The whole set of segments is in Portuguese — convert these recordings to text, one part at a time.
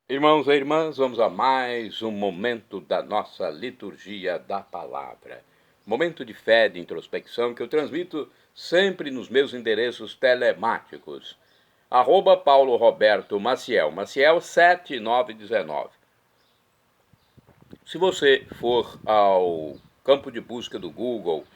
Irmãos e irmãs, vamos a mais um momento da nossa liturgia da palavra. Momento de fé, de introspecção, que eu transmito sempre nos meus endereços telemáticos. @Paulo Roberto Maciel, Maciel 7919. Se você for ao campo de busca do Google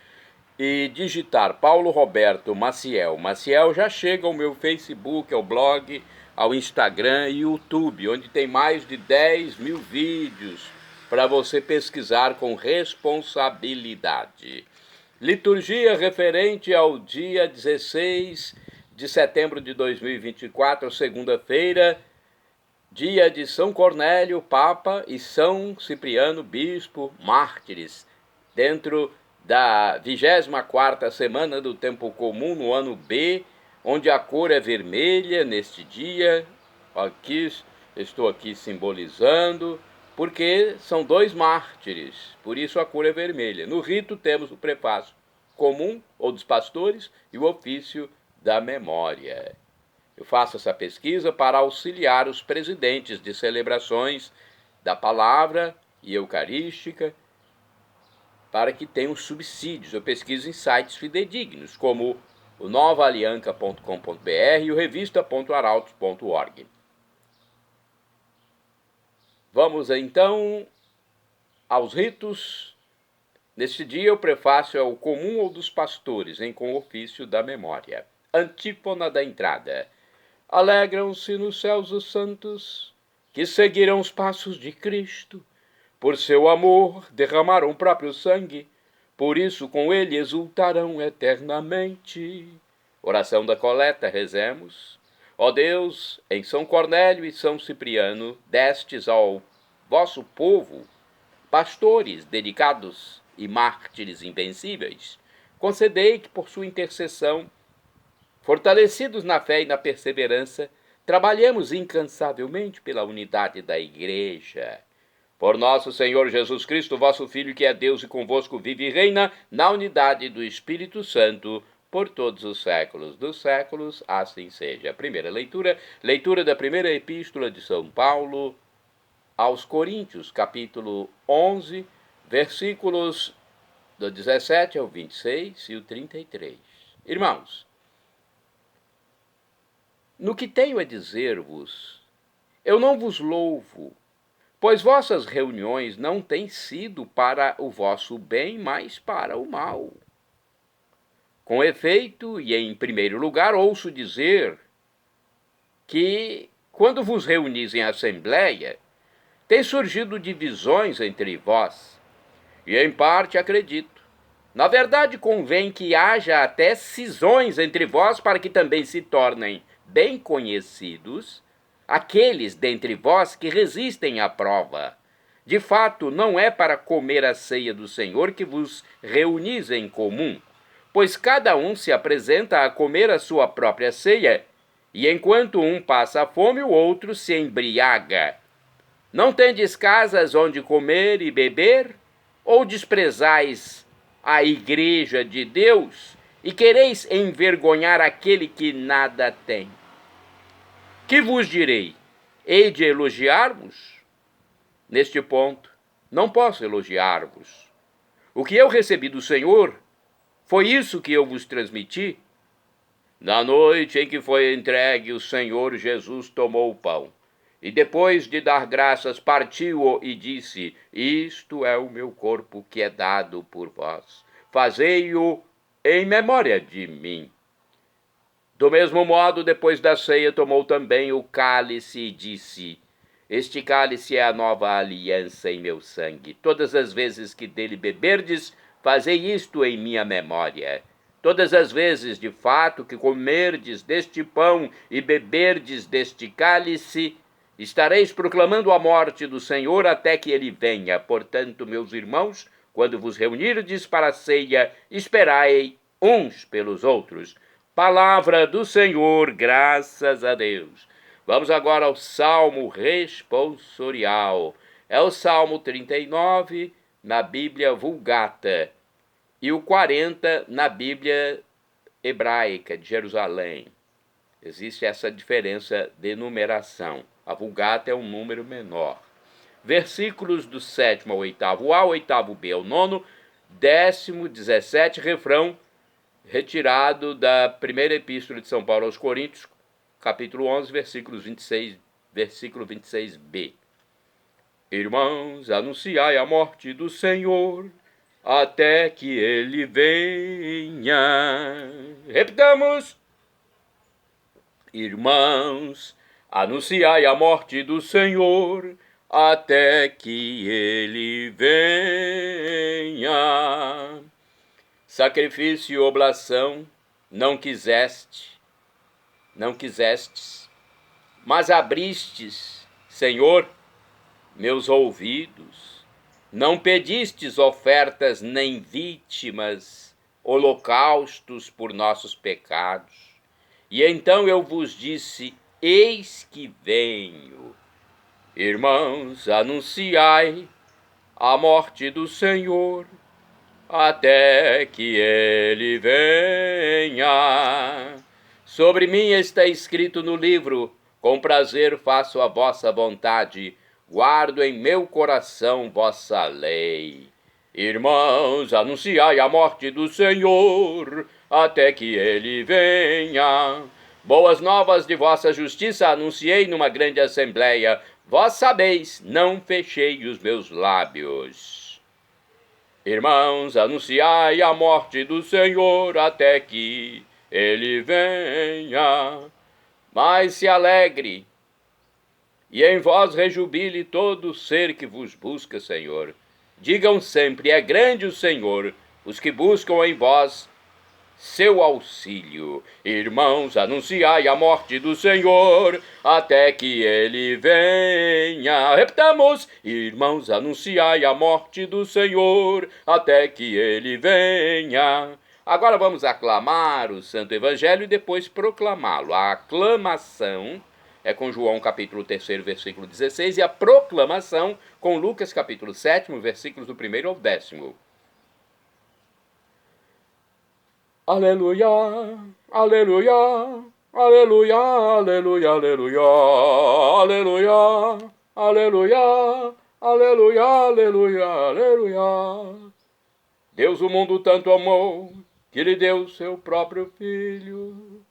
e digitar Paulo Roberto Maciel, Maciel já chega ao meu Facebook, ao blog, ao Instagram e YouTube, onde tem mais de 10 mil vídeos para você pesquisar com responsabilidade. Liturgia referente ao dia 16 de setembro de 2024, segunda-feira, dia de São Cornélio, Papa, e São Cipriano, Bispo, mártires, dentro da 24ª semana do Tempo Comum, no ano B, onde a cor é vermelha neste dia. Estou aqui simbolizando, porque são dois mártires, por isso a cor é vermelha. No rito temos o prefácio comum, ou dos pastores, e o ofício da memória. Eu faço essa pesquisa para auxiliar os presidentes de celebrações da palavra e eucarística, para que tenham subsídios. Eu pesquiso em sites fidedignos, como o novaalianca.com.br e o revista.arautos.org. Vamos então aos ritos. Neste dia o prefácio é o comum ou dos pastores, em com o ofício da memória. Antífona da entrada. Alegram-se nos céus os santos, que seguiram os passos de Cristo. Por seu amor derramaram o próprio sangue, por isso com ele exultarão eternamente. Oração da coleta, rezemos. Ó Deus, em São Cornélio e São Cipriano, destes ao vosso povo pastores dedicados e mártires invencíveis, concedei que por sua intercessão, fortalecidos na fé e na perseverança, trabalhemos incansavelmente pela unidade da Igreja. Por nosso Senhor Jesus Cristo, vosso Filho, que é Deus e convosco vive e reina na unidade do Espírito Santo, por todos os séculos dos séculos, assim seja. Primeira leitura, leitura da primeira epístola de São Paulo aos Coríntios, capítulo 11, versículos do 17 ao 26 e o 33. Irmãos, no que tenho a dizer-vos, eu não vos louvo, pois vossas reuniões não têm sido para o vosso bem, mas para o mal. Com efeito, e em primeiro lugar, ouço dizer que, quando vos reunis em assembleia, têm surgido divisões entre vós, e em parte acredito. Na verdade, convém que haja até cisões entre vós, para que também se tornem bem conhecidos aqueles dentre vós que resistem à prova. De fato, não é para comer a ceia do Senhor que vos reunis em comum, pois cada um se apresenta a comer a sua própria ceia, e enquanto um passa fome, o outro se embriaga. Não tendes casas onde comer e beber? Ou desprezais a igreja de Deus e quereis envergonhar aquele que nada tem? Que vos direi? Hei de elogiar-vos? Neste ponto, não posso elogiar-vos. O que eu recebi do Senhor, foi isso que eu vos transmiti. Na noite em que foi entregue, o Senhor Jesus tomou o pão, e depois de dar graças, partiu-o e disse: Isto é o meu corpo que é dado por vós. Fazei-o em memória de mim. Do mesmo modo, depois da ceia, tomou também o cálice e disse: Este cálice é a nova aliança em meu sangue. Todas as vezes que dele beberdes, fazei isto em minha memória. Todas as vezes, de fato, que comerdes deste pão e beberdes deste cálice, estareis proclamando a morte do Senhor até que ele venha. Portanto, meus irmãos, quando vos reunirdes para a ceia, esperai uns pelos outros. Palavra do Senhor, graças a Deus. Vamos agora ao Salmo responsorial. É o Salmo 39 na Bíblia Vulgata e o 40 na Bíblia Hebraica de Jerusalém. Existe essa diferença de numeração. A Vulgata é um número menor. Versículos do 7º ao 8º A, 8º B ao 9º, 10º, 17, refrão, retirado da primeira epístola de São Paulo aos Coríntios, capítulo 11, versículo 26b. Irmãos, anunciai a morte do Senhor, até que ele venha. Repitamos. Irmãos, anunciai a morte do Senhor, até que ele venha. Sacrifício e oblação não quisestes, mas abristes, Senhor, meus ouvidos. Não pedistes ofertas nem vítimas, holocaustos por nossos pecados. E então eu vos disse, eis que venho. Irmãos, anunciai a morte do Senhor, até que ele venha. Sobre mim está escrito no livro, com prazer faço a vossa vontade, guardo em meu coração vossa lei. Irmãos, anunciai a morte do Senhor, até que ele venha. Boas novas de vossa justiça anunciei numa grande assembleia. Vós sabeis, não fechei os meus lábios. Irmãos, anunciai a morte do Senhor, até que ele venha. Mas se alegre, e em vós rejubile todo ser que vos busca, Senhor. Digam sempre, é grande o Senhor, os que buscam em vós seu auxílio. Irmãos, anunciai a morte do Senhor, até que ele venha. Repitamos, irmãos, anunciai a morte do Senhor, até que ele venha. Agora vamos aclamar o Santo Evangelho e depois proclamá-lo. A aclamação é com João capítulo 3, versículo 16, e a proclamação com Lucas capítulo 7, versículos do 1º ao 10º. Aleluia, aleluia, aleluia, aleluia, aleluia, aleluia, aleluia, aleluia, aleluia, aleluia. Deus o mundo tanto amou, que lhe deu seu próprio Filho,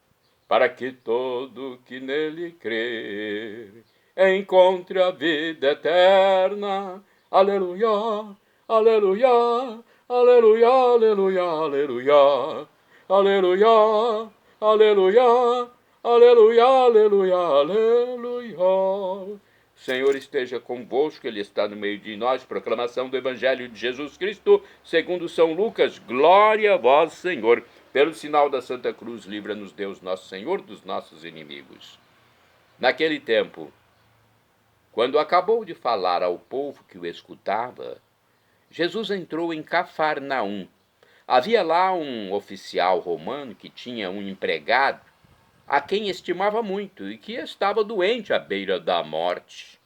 para que todo que nele crer encontre a vida eterna. Aleluia, aleluia, aleluia, aleluia, aleluia, aleluia, aleluia, aleluia, aleluia, aleluia. Senhor esteja convosco, Ele está no meio de nós. Proclamação do Evangelho de Jesus Cristo, segundo São Lucas. Glória a vós, Senhor. Pelo sinal da Santa Cruz, livra-nos Deus nosso Senhor dos nossos inimigos. Naquele tempo, quando acabou de falar ao povo que o escutava, Jesus entrou em Cafarnaum. Havia lá um oficial romano que tinha um empregado a quem estimava muito e que estava doente à beira da morte.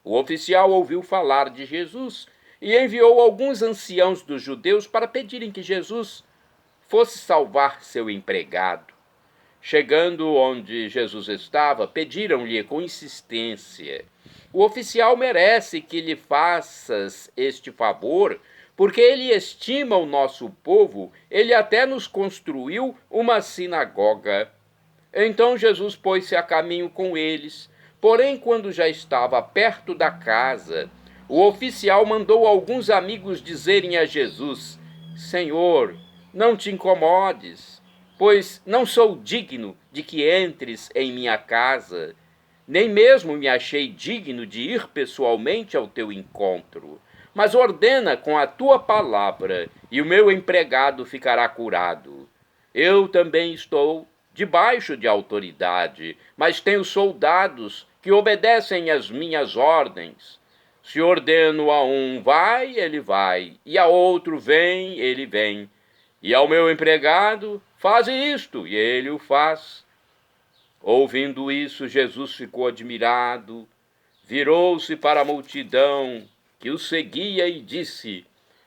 O oficial ouviu falar de Jesus e enviou alguns anciãos dos judeus para pedirem que Jesus fosse salvar seu empregado. Chegando onde Jesus estava, pediram-lhe com insistência: o oficial merece que lhe faças este favor, porque ele estima o nosso povo, ele até nos construiu uma sinagoga. Então Jesus pôs-se a caminho com eles, porém, quando já estava perto da casa, o oficial mandou alguns amigos dizerem a Jesus: Senhor, não te incomodes, pois não sou digno de que entres em minha casa, nem mesmo me achei digno de ir pessoalmente ao teu encontro. Mas ordena com a tua palavra, e o meu empregado ficará curado. Eu também estou debaixo de autoridade, mas tenho soldados que obedecem às minhas ordens. Se ordeno a um vai, ele vai, e a outro vem, ele vem. E ao meu empregado, faze isto, e ele o faz. Ouvindo isso, Jesus ficou admirado, virou-se para a multidão que o seguia e disse: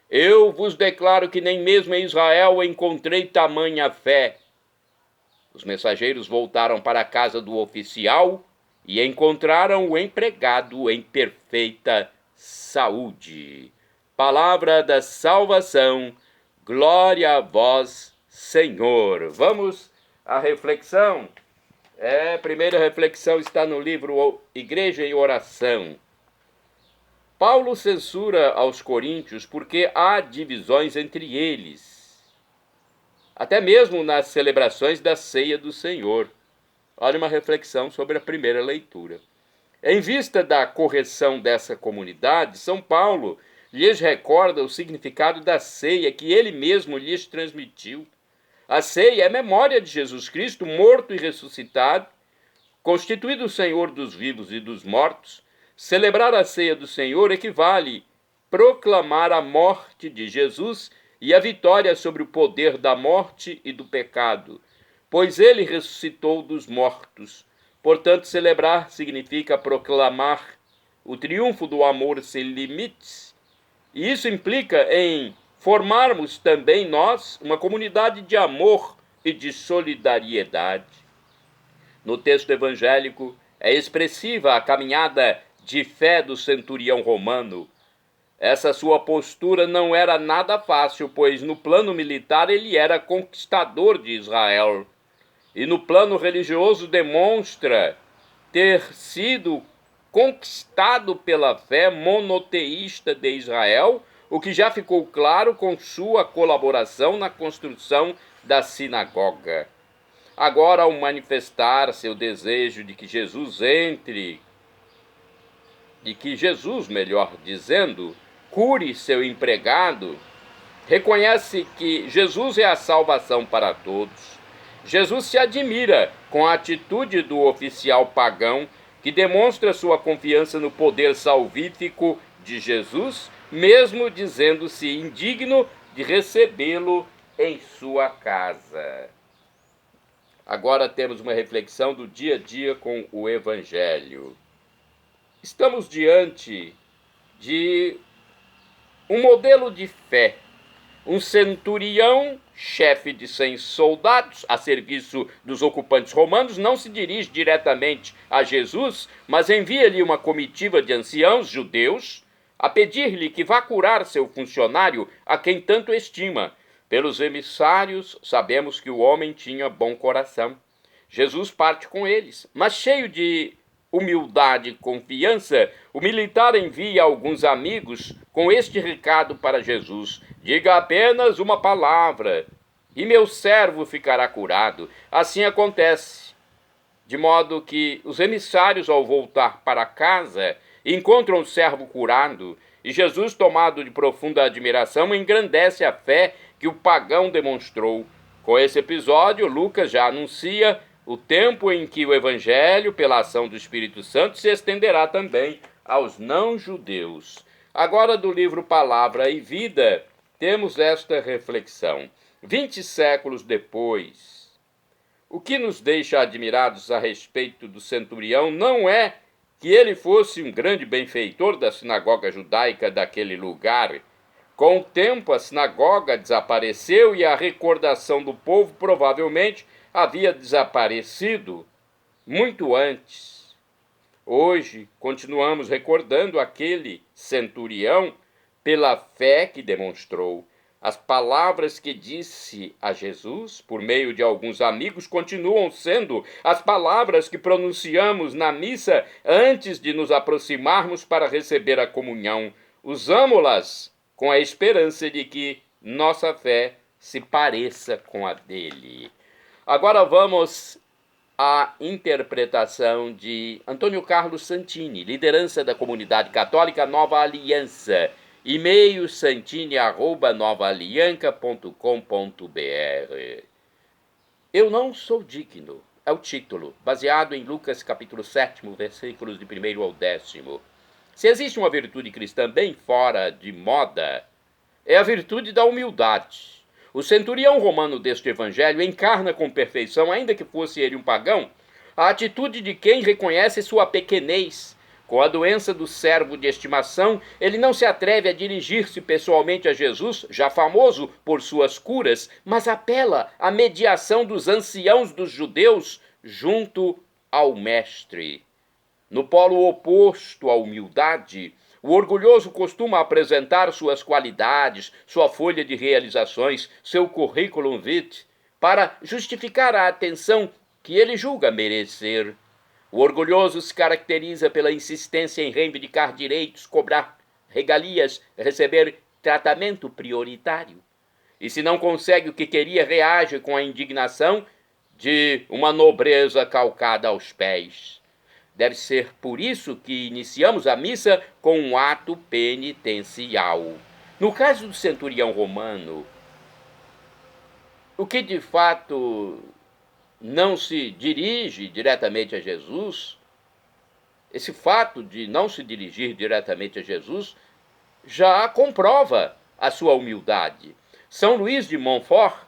Eu vos declaro que nem mesmo em Israel encontrei tamanha fé. Os mensageiros voltaram para a casa do oficial e encontraram o empregado em perfeita saúde. Palavra da salvação, glória a vós, Senhor. Vamos à reflexão. A primeira reflexão está no livro Igreja em Oração. Paulo censura aos coríntios porque há divisões entre eles, até mesmo nas celebrações da ceia do Senhor. Olha uma reflexão sobre a primeira leitura. Em vista da correção dessa comunidade, São Paulo lhes recorda o significado da ceia que ele mesmo lhes transmitiu. A ceia é memória de Jesus Cristo morto e ressuscitado, constituído Senhor dos vivos e dos mortos. Celebrar a ceia do Senhor equivale proclamar a morte de Jesus e a vitória sobre o poder da morte e do pecado, pois ele ressuscitou dos mortos. Portanto, celebrar significa proclamar o triunfo do amor sem limites, e isso implica em formarmos também nós uma comunidade de amor e de solidariedade. No texto evangélico é expressiva a caminhada de fé do centurião romano. Essa sua postura não era nada fácil, pois no plano militar ele era conquistador de Israel. E no plano religioso demonstra ter sido conquistado pela fé monoteísta de Israel, o que já ficou claro com sua colaboração na construção da sinagoga. Agora, ao manifestar seu desejo de que Jesus melhor dizendo, cure seu empregado, reconhece que Jesus é a salvação para todos. Jesus se admira com a atitude do oficial pagão que demonstra sua confiança no poder salvífico de Jesus, mesmo dizendo-se indigno de recebê-lo em sua casa. Agora temos uma reflexão do dia a dia com o Evangelho. Estamos diante de um modelo de fé. Um centurião, chefe de 100 soldados, a serviço dos ocupantes romanos, não se dirige diretamente a Jesus, mas envia-lhe uma comitiva de anciãos judeus a pedir-lhe que vá curar seu funcionário, a quem tanto estima. Pelos emissários, sabemos que o homem tinha bom coração. Jesus parte com eles, mas cheio de humildade e confiança, o militar envia alguns amigos com este recado para Jesus: diga apenas uma palavra e meu servo ficará curado. Assim acontece, de modo que os emissários, ao voltar para casa, encontram o servo curado, e Jesus, tomado de profunda admiração, engrandece a fé que o pagão demonstrou. Com esse episódio, Lucas já anuncia o tempo em que o Evangelho, pela ação do Espírito Santo, se estenderá também aos não-judeus. Agora, do livro Palavra e Vida, temos esta reflexão. 20 séculos depois, o que nos deixa admirados a respeito do centurião não é que ele fosse um grande benfeitor da sinagoga judaica daquele lugar. Com o tempo, a sinagoga desapareceu e a recordação do povo provavelmente havia desaparecido muito antes. Hoje, continuamos recordando aquele centurião pela fé que demonstrou. As palavras que disse a Jesus, por meio de alguns amigos, continuam sendo as palavras que pronunciamos na missa antes de nos aproximarmos para receber a comunhão. Usamo-las com a esperança de que nossa fé se pareça com a dele. Agora vamos à interpretação de Antônio Carlos Santini, liderança da comunidade católica Nova Aliança. E-mail santini@novaalianca.com.br. Eu não sou digno, é o título, baseado em Lucas capítulo 7, versículos de 1º ao 10º. Se existe uma virtude cristã bem fora de moda, é a virtude da humildade. O centurião romano deste evangelho encarna com perfeição, ainda que fosse ele um pagão, a atitude de quem reconhece sua pequenez. Com a doença do servo de estimação, ele não se atreve a dirigir-se pessoalmente a Jesus, já famoso por suas curas, mas apela à mediação dos anciãos dos judeus junto ao Mestre. No polo oposto à humildade, o orgulhoso costuma apresentar suas qualidades, sua folha de realizações, seu currículum vitae, para justificar a atenção que ele julga merecer. O orgulhoso se caracteriza pela insistência em reivindicar direitos, cobrar regalias, receber tratamento prioritário. E se não consegue o que queria, reage com a indignação de uma nobreza calcada aos pés. Deve ser por isso que iniciamos a missa com um ato penitencial. No caso do centurião romano, o que de fato não se dirige diretamente a Jesus, esse fato de não se dirigir diretamente a Jesus já comprova a sua humildade. São Luís de Montfort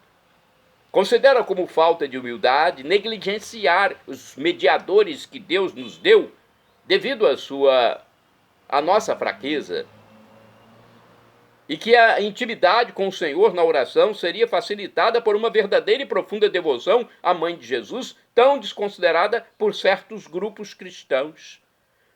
considera como falta de humildade negligenciar os mediadores que Deus nos deu devido à nossa fraqueza. E que a intimidade com o Senhor na oração seria facilitada por uma verdadeira e profunda devoção à Mãe de Jesus, tão desconsiderada por certos grupos cristãos.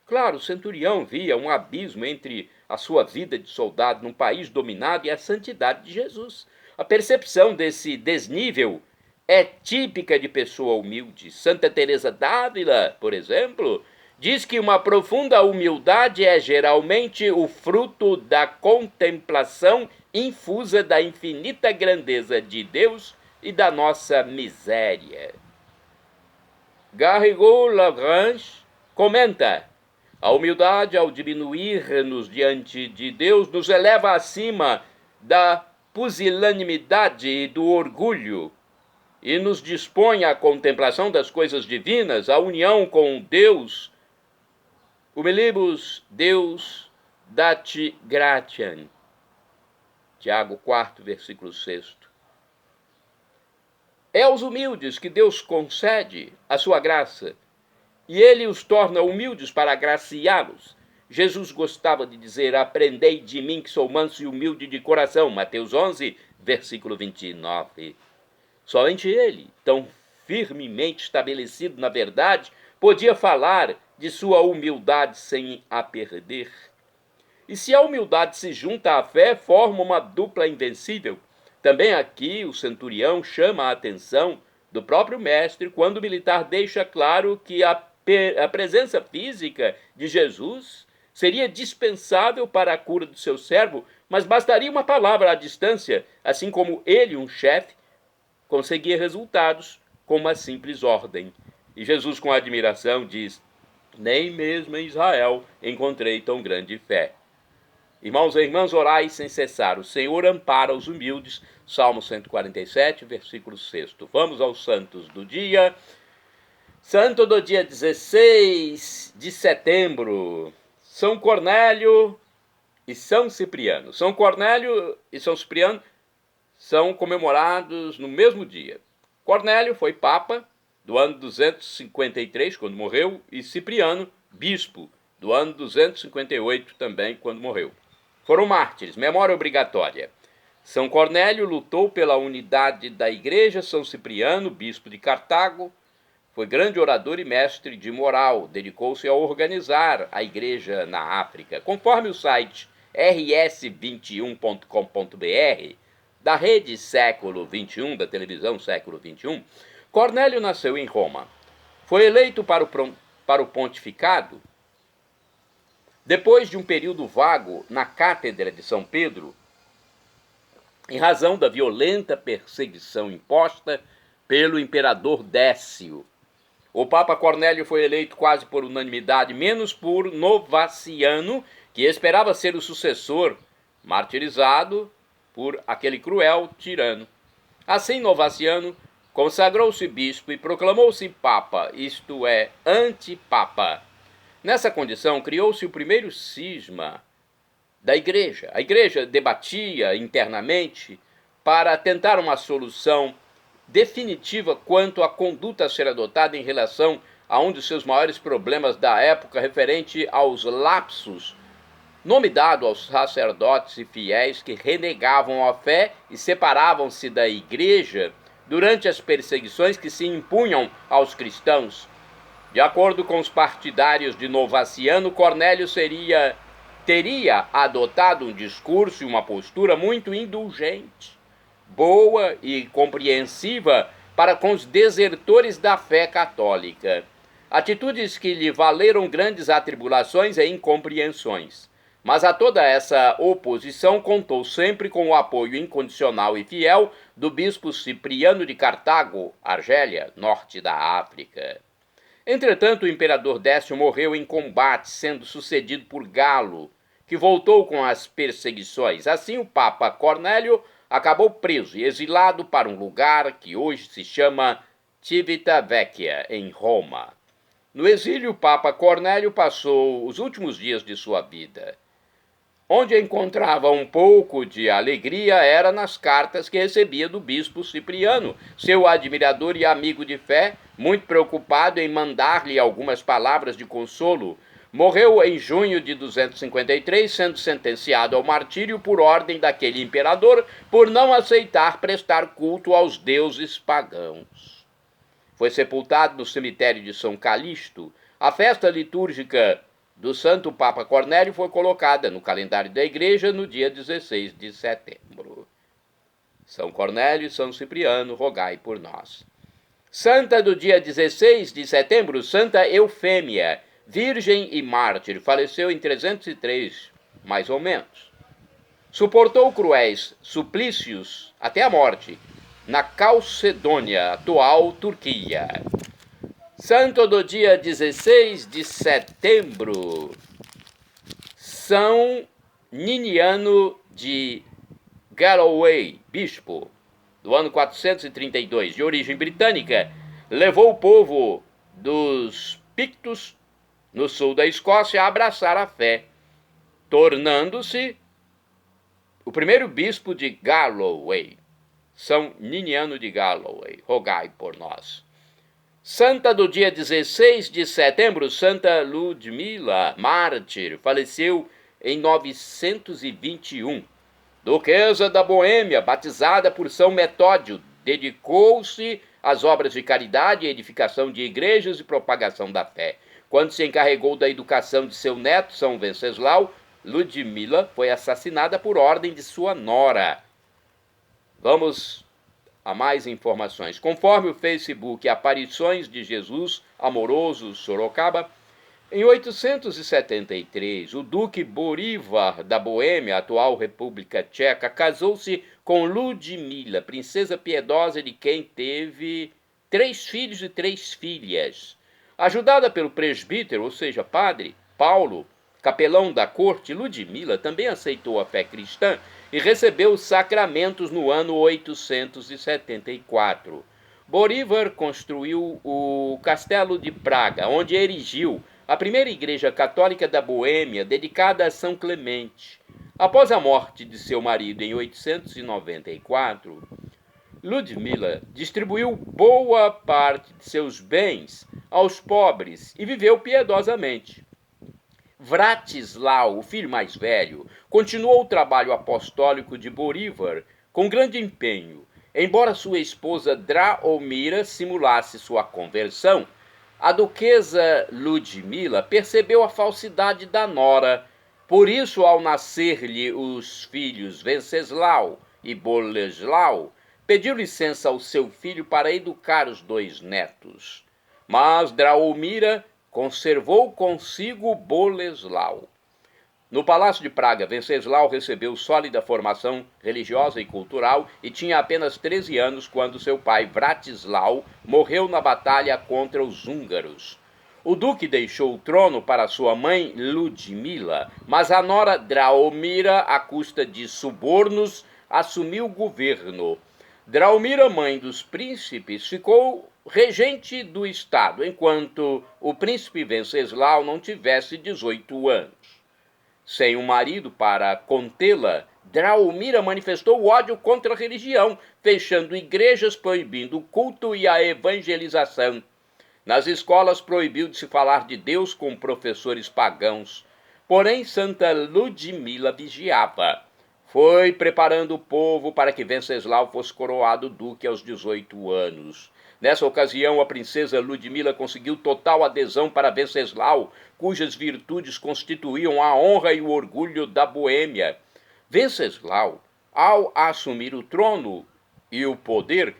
Claro, o centurião via um abismo entre a sua vida de soldado num país dominado e a santidade de Jesus. A percepção desse desnível é típica de pessoa humilde. Santa Teresa d'Ávila, por exemplo, diz que uma profunda humildade é geralmente o fruto da contemplação infusa da infinita grandeza de Deus e da nossa miséria. Garrigou-Lagrange comenta: a humildade, ao diminuir-nos diante de Deus, nos eleva acima da pusilanimidade e do orgulho e nos dispõe à contemplação das coisas divinas, à união com Deus. Humilibus Deus dati gratiam. Tiago 4, versículo 6. É aos humildes que Deus concede a sua graça, e ele os torna humildes para agraciá-los. Jesus gostava de dizer: aprendei de mim que sou manso e humilde de coração. Mateus 11, versículo 29. Somente ele, tão firmemente estabelecido na verdade, podia falar de sua humildade sem a perder. E se a humildade se junta à fé, forma uma dupla invencível. Também aqui o centurião chama a atenção do próprio mestre quando o militar deixa claro que a presença física de Jesus seria dispensável para a cura do seu servo, mas bastaria uma palavra à distância, assim como ele, um chefe, conseguia resultados com uma simples ordem. E Jesus, com admiração, diz: nem mesmo em Israel encontrei tão grande fé. Irmãos e irmãs, orai sem cessar. O Senhor ampara os humildes. Salmo 147, versículo 6. Vamos aos santos do dia. Santo do dia 16 de setembro, São Cornélio e São Cipriano. São Cornélio e São Cipriano são comemorados no mesmo dia. Cornélio foi papa do ano 253, quando morreu, e Cipriano, bispo, do ano 258 também, quando morreu. Foram mártires, memória obrigatória. São Cornélio lutou pela unidade da igreja. São Cipriano, bispo de Cartago, foi grande orador e mestre de moral, dedicou-se a organizar a igreja na África. Conforme o site rs21.com.br, da rede Século XXI, da televisão Século XXI, Cornélio nasceu em Roma. Foi eleito para o pontificado depois de um período vago na cátedra de São Pedro, em razão da violenta perseguição imposta pelo imperador Décio. O Papa Cornélio foi eleito quase por unanimidade, menos por Novaciano, que esperava ser o sucessor, martirizado por aquele cruel tirano. Assim, Novaciano consagrou-se bispo e proclamou-se papa, isto é, antipapa. Nessa condição, criou-se o primeiro cisma da igreja. A igreja debatia internamente para tentar uma solução definitiva quanto à conduta a ser adotada em relação a um dos seus maiores problemas da época, referente aos lapsos, nome dado aos sacerdotes e fiéis que renegavam a fé e separavam-se da igreja durante as perseguições que se impunham aos cristãos. De acordo com os partidários de Novaciano, Cornélio teria adotado um discurso e uma postura muito indulgente, boa e compreensiva para com os desertores da fé católica. Atitudes que lhe valeram grandes atribulações e incompreensões. Mas a toda essa oposição contou sempre com o apoio incondicional e fiel do bispo Cipriano de Cartago, Argélia, norte da África. Entretanto, o imperador Décio morreu em combate, sendo sucedido por Galo, que voltou com as perseguições. Assim, o Papa Cornélio acabou preso e exilado para um lugar que hoje se chama Civitavecchia, em Roma. No exílio, o Papa Cornélio passou os últimos dias de sua vida. Onde encontrava um pouco de alegria era nas cartas que recebia do bispo Cipriano, seu admirador e amigo de fé, muito preocupado em mandar-lhe algumas palavras de consolo. Morreu em junho de 253, sendo sentenciado ao martírio por ordem daquele imperador por não aceitar prestar culto aos deuses pagãos. Foi sepultado no cemitério de São Calixto. A festa litúrgica do Santo Papa Cornélio foi colocada no calendário da Igreja no dia 16 de setembro. São Cornélio e São Cipriano, rogai por nós. Santa do dia 16 de setembro, Santa Eufêmia, virgem e mártir, faleceu em 303, mais ou menos. Suportou cruéis suplícios até a morte, na Calcedônia, atual Turquia. Santo do dia 16 de setembro, São Niniano de Galloway, bispo, do ano 432, de origem britânica, levou o povo dos Pictos, no sul da Escócia, a abraçar a fé, tornando-se o primeiro bispo de Galloway. São Niniano de Galloway, rogai por nós. Santa do dia 16 de setembro, Santa Ludmila, mártir, faleceu em 921. Duquesa da Boêmia, batizada por São Metódio, dedicou-se às obras de caridade, edificação de igrejas e propagação da fé. Quando se encarregou da educação de seu neto, São Venceslau, Ludmila foi assassinada por ordem de sua nora. Vamos a mais informações. Conforme o Facebook Aparições de Jesus Amoroso Sorocaba, em 873, o Duque Borívar da Boêmia, atual República Tcheca, casou-se com Ludmila, princesa piedosa de quem teve 3 filhos e 3 filhas. Ajudada pelo presbítero, ou seja, padre, Paulo, capelão da corte, Ludmila também aceitou a fé cristã e recebeu os sacramentos no ano 874. Borívar construiu o Castelo de Praga, onde erigiu a primeira igreja católica da Boêmia, dedicada a São Clemente. Após a morte de seu marido em 894, Ludmila distribuiu boa parte de seus bens aos pobres e viveu piedosamente. Vratislau, o filho mais velho, continuou o trabalho apostólico de Borívar com grande empenho. Embora sua esposa Draomira simulasse sua conversão, a duquesa Ludmila percebeu a falsidade da nora. Por isso, ao nascer-lhe os filhos Venceslau e Boleslau, pediu licença ao seu filho para educar os 2 netos. Mas Draomira conservou consigo Boleslau. No Palácio de Praga, Venceslau recebeu sólida formação religiosa e cultural e tinha apenas 13 anos quando seu pai, Vratislau, morreu na batalha contra os húngaros. O duque deixou o trono para sua mãe, Ludmila, mas a nora Draomira, à custa de subornos, assumiu o governo. Draomira, mãe dos príncipes, ficou regente do estado, enquanto o príncipe Venceslau não tivesse 18 anos. Sem um marido para contê-la, Draomira manifestou ódio contra a religião, fechando igrejas, proibindo o culto e a evangelização. Nas escolas proibiu de se falar de Deus com professores pagãos. Porém, Santa Ludmila vigiava. Foi preparando o povo para que Venceslau fosse coroado duque aos 18 anos. Nessa ocasião, a princesa Ludmila conseguiu total adesão para Venceslau, cujas virtudes constituíam a honra e o orgulho da Boêmia. Venceslau, ao assumir o trono e o poder,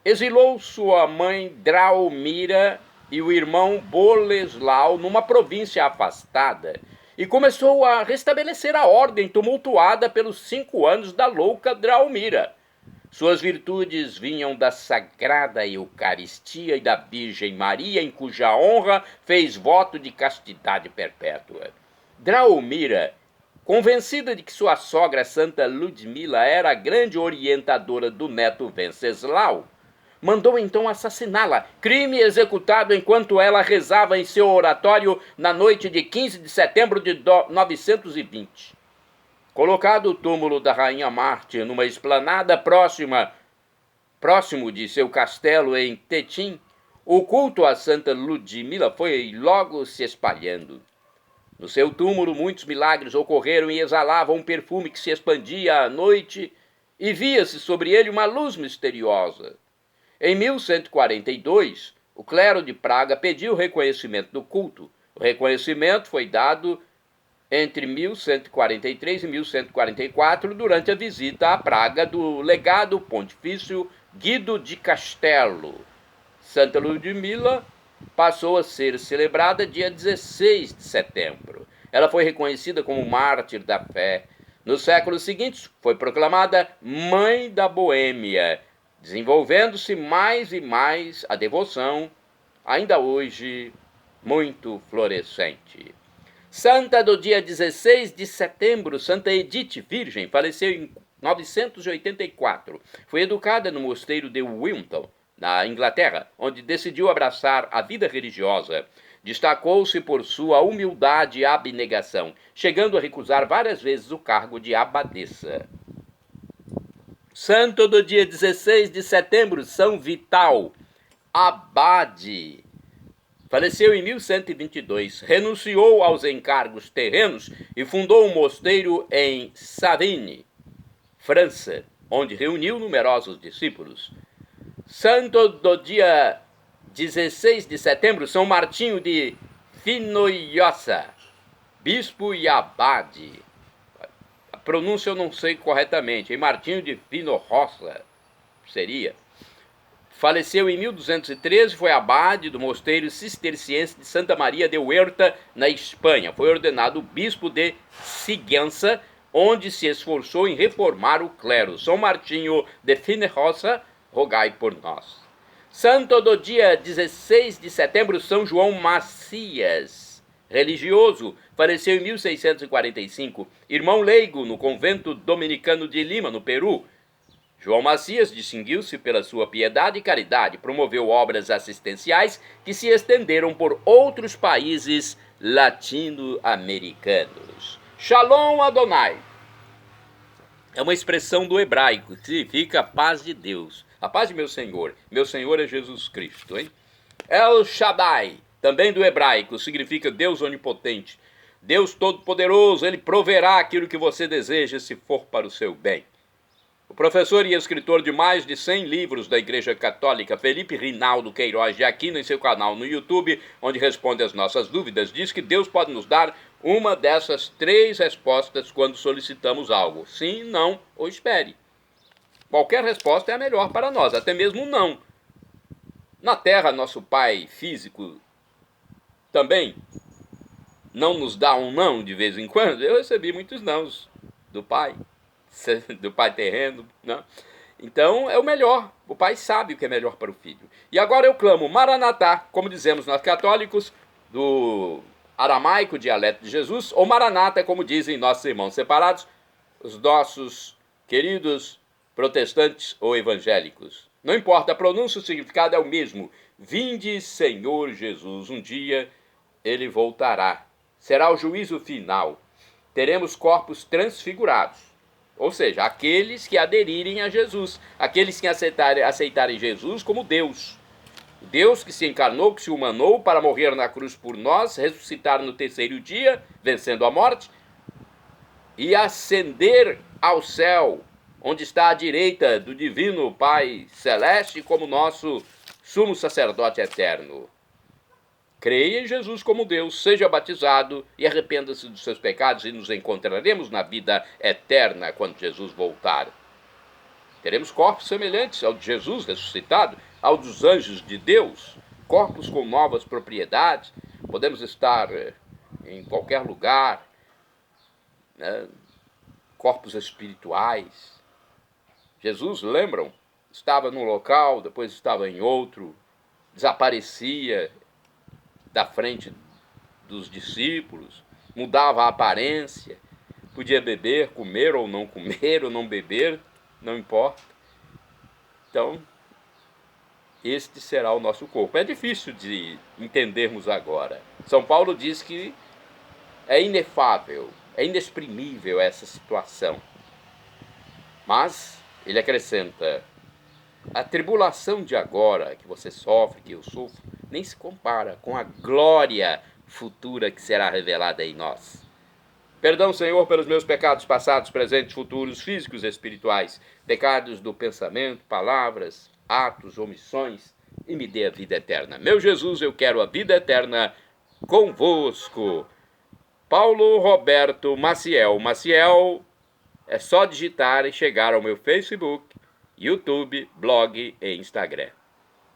exilou sua mãe Draumira e o irmão Boleslau numa província afastada e começou a restabelecer a ordem tumultuada pelos 5 anos da louca Draumira. Suas virtudes vinham da Sagrada Eucaristia e da Virgem Maria, em cuja honra fez voto de castidade perpétua. Draumira, convencida de que sua sogra Santa Ludmila era a grande orientadora do neto Venceslau, mandou então assassiná-la, crime executado enquanto ela rezava em seu oratório na noite de 15 de setembro de 920. Colocado o túmulo da rainha mártir numa esplanada próximo de seu castelo em Tetim, o culto a Santa Ludmila foi logo se espalhando. No seu túmulo, muitos milagres ocorreram e exalava um perfume que se expandia à noite e via-se sobre ele uma luz misteriosa. Em 1142, o clero de Praga pediu o reconhecimento do culto. O reconhecimento foi dado entre 1143 e 1144, durante a visita à Praga do legado pontifício Guido de Castello. Santa Ludmila passou a ser celebrada dia 16 de setembro. Ela foi reconhecida como mártir da fé. Nos séculos seguintes, foi proclamada Mãe da Boêmia, desenvolvendo-se mais e mais a devoção, ainda hoje muito florescente. Santa do dia 16 de setembro, Santa Edith Virgem, faleceu em 984. Foi educada no mosteiro de Wilmington, na Inglaterra, onde decidiu abraçar a vida religiosa. Destacou-se por sua humildade e abnegação, chegando a recusar várias vezes o cargo de abadesa. Santo do dia 16 de setembro, São Vital, abade. Faleceu em 1122, renunciou aos encargos terrenos e fundou um mosteiro em Savigny, França, onde reuniu numerosos discípulos. Santo do dia 16 de setembro, São Martinho de Finoiosa, bispo e abade. A pronúncia eu não sei corretamente, Martinho de Finojosa seria. Faleceu em 1213, foi abade do mosteiro cisterciense de Santa Maria de Huerta, na Espanha. Foi ordenado bispo de Sigüenza, onde se esforçou em reformar o clero. São Martinho de Finojosa, rogai por nós. Santo do dia 16 de setembro, São João Macias, religioso, faleceu em 1645, irmão leigo no convento dominicano de Lima, no Peru. João Macias distinguiu-se pela sua piedade e caridade, promoveu obras assistenciais que se estenderam por outros países latino-americanos. Shalom Adonai é uma expressão do hebraico que significa paz de Deus, a paz de meu Senhor é Jesus Cristo, hein? El Shaddai, também do hebraico, significa Deus onipotente, Deus todo-poderoso, Ele proverá aquilo que você deseja se for para o seu bem. O professor e escritor de mais de 100 livros da Igreja Católica, Felipe Rinaldo Queiroz de Aquino, em seu canal no YouTube, onde responde às nossas dúvidas, diz que Deus pode nos dar uma dessas 3 respostas quando solicitamos algo: sim, não ou espere. Qualquer resposta é a melhor para nós, até mesmo não. Na Terra, nosso Pai físico também não nos dá um não de vez em quando. Eu recebi muitos nãos do Pai terreno, né? Então é o melhor, o Pai sabe o que é melhor para o Filho. E agora eu clamo Maranatá, como dizemos nós católicos, do aramaico, dialeto de Jesus, ou Maranata, como dizem nossos irmãos separados, os nossos queridos protestantes ou evangélicos. Não importa a pronúncia, o significado é o mesmo. Vinde, Senhor Jesus, um dia Ele voltará. Será o juízo final. Teremos corpos transfigurados. Ou seja, aqueles que aderirem a Jesus, aqueles que aceitarem Jesus como Deus. Deus que se encarnou, que se humanou para morrer na cruz por nós, ressuscitar no 3º dia, vencendo a morte, e ascender ao céu, onde está à direita do divino Pai Celeste como nosso sumo sacerdote eterno. Creia em Jesus como Deus, seja batizado e arrependa-se dos seus pecados e nos encontraremos na vida eterna quando Jesus voltar. Teremos corpos semelhantes ao de Jesus ressuscitado, ao dos anjos de Deus, corpos com novas propriedades. Podemos estar em qualquer lugar, né? Corpos espirituais. Jesus, lembram? Estava num local, depois estava em outro, desaparecia da frente dos discípulos, mudava a aparência, podia beber, comer ou não beber, não importa. Então, este será o nosso corpo. É difícil de entendermos agora. São Paulo diz que é inefável, é inexprimível essa situação. Mas ele acrescenta: a tribulação de agora que você sofre, que eu sofro, nem se compara com a glória futura que será revelada em nós. Perdão, Senhor, pelos meus pecados passados, presentes, futuros, físicos e espirituais, pecados do pensamento, palavras, atos, omissões, e me dê a vida eterna. Meu Jesus, eu quero a vida eterna convosco. Paulo Roberto Maciel. Maciel é só digitar e chegar ao meu Facebook, YouTube, blog e Instagram.